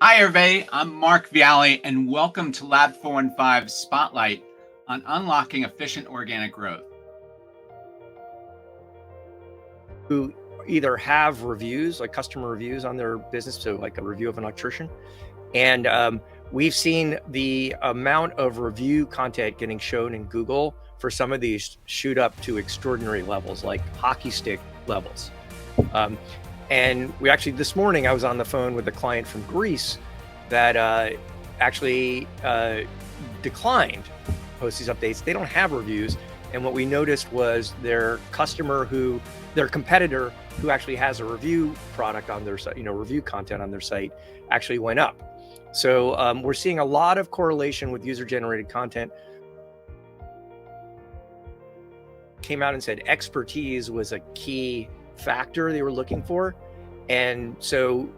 Hi, everybody. I'm Mark Viale, and welcome to LAB415 Spotlight on unlocking efficient organic growth. Who either have reviews, like customer reviews on their business, so like a review of an electrician. And we've seen the amount of review content getting shown in Google for some of these shoot up to extraordinary levels, like hockey stick levels. And we actually, this morning, I was on the phone with a client from Greece that actually declined to post these updates. They don't have reviews. And what we noticed was their competitor who actually has a review product on their site, review content on their site, actually went up. So we're seeing a lot of correlation with user-generated content. Came out and said expertise was a key factor they were looking for. And so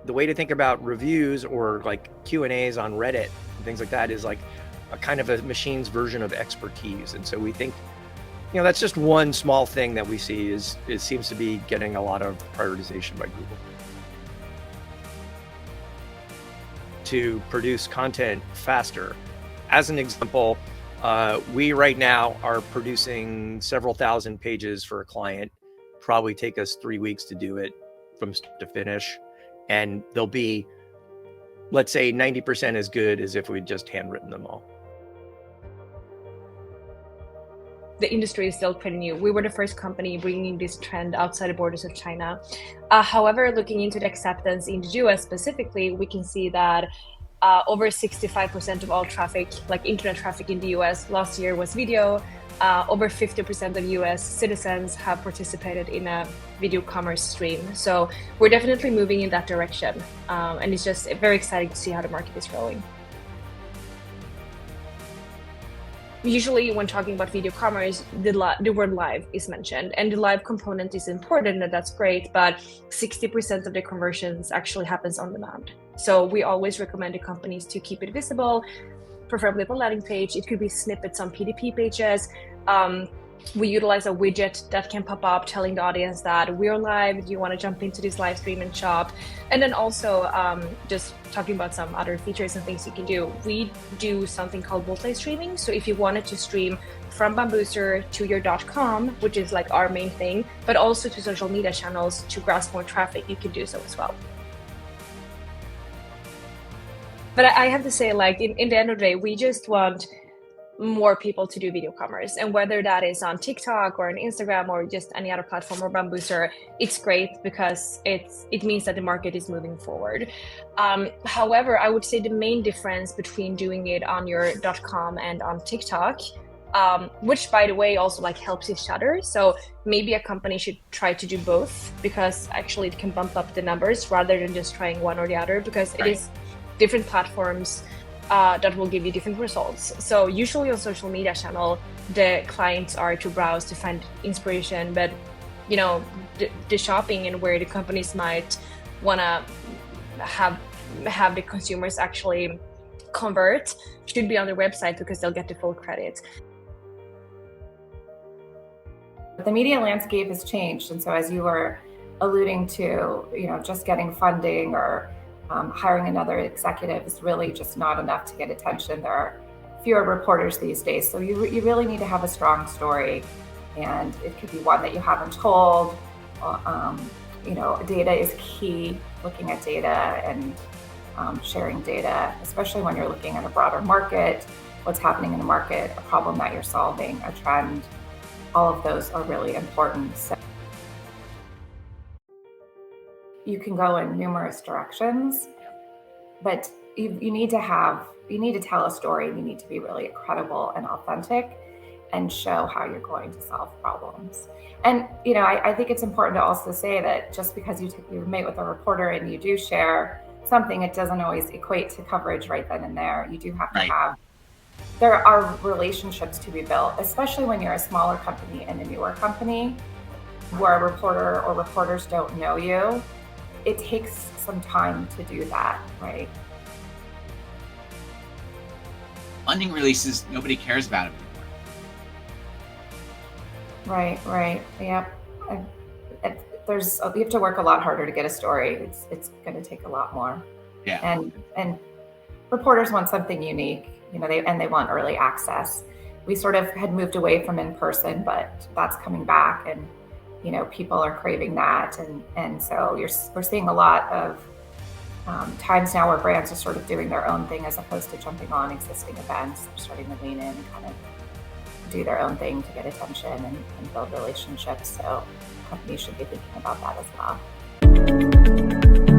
the way to think about reviews or like Q&As on Reddit and things like that is like a kind of a machine's version of expertise. And so we think, that's just one small thing that we see is it seems to be getting a lot of prioritization by Google to produce content faster. As an example, we right now are producing several thousand pages for a client. Probably take us 3 weeks to do it from start to finish. And they'll be, let's say, 90% as good as if we'd just handwritten them all. The industry is still pretty new. We were the first company bringing this trend outside the borders of China. However, looking into the acceptance in the US specifically, we can see that over 65% of all traffic, like internet traffic in the US last year was video. Over 50% of US citizens have participated in a video commerce stream. So we're definitely moving in that direction. And it's just very exciting to see how the market is growing. Usually when talking about video commerce, the word live is mentioned, and the live component is important, and that's great, but 60% of the conversions actually happens on demand. So we always recommend the companies to keep it visible, preferably on a landing page. It could be snippets on PDP pages. We utilize a widget that can pop up telling the audience that we're live, you want to jump into this live stream and shop. And then also just talking about some other features and things you can do. We do something called multi-streaming. So if you wanted to stream from Bambuser to your .com, which is like our main thing, but also to social media channels to grasp more traffic, you can do so as well. But I have to say, like, in the end of the day, we just want more people to do video commerce, and whether that is on TikTok or on Instagram or just any other platform or Bambuser, it's great because it means that the market is moving forward. However, I would say the main difference between doing it on your .com and on TikTok, which by the way also like helps each other. So maybe a company should try to do both, because actually it can bump up the numbers rather than just trying one or the other, because it is different platforms that will give you different results. So usually on social media channel, the clients are to browse to find inspiration, but the shopping and where the companies might want to have the consumers actually convert should be on their website, because they'll get the full credit. The media landscape has changed, and so as you were alluding to, just getting funding or hiring another executive is really just not enough to get attention. There are fewer reporters these days. So you really need to have a strong story, and it could be one that you haven't told. Data is key, looking at data and sharing data, especially when you're looking at a broader market, what's happening in the market, a problem that you're solving, a trend. All of those are really important. So you can go in numerous directions, but you need to tell a story. You need to be really credible and authentic and show how you're going to solve problems. And I think it's important to also say that just because you meet with a reporter and you do share something, it doesn't always equate to coverage right then and there. You do have to have, there are relationships to be built, especially when you're a smaller company and a newer company where a reporter or reporters don't know you. It takes some time to do that, right? Funding releases, nobody cares about it anymore. Right. Yep. You have to work a lot harder to get a story. It's going to take a lot more. Yeah. And reporters want something unique, they want early access. We sort of had moved away from in person, but that's coming back, and people are craving that, and so we're seeing a lot of times now where brands are sort of doing their own thing as opposed to jumping on existing events. They're starting to lean in and kind of do their own thing to get attention and build relationships. So companies should be thinking about that as well.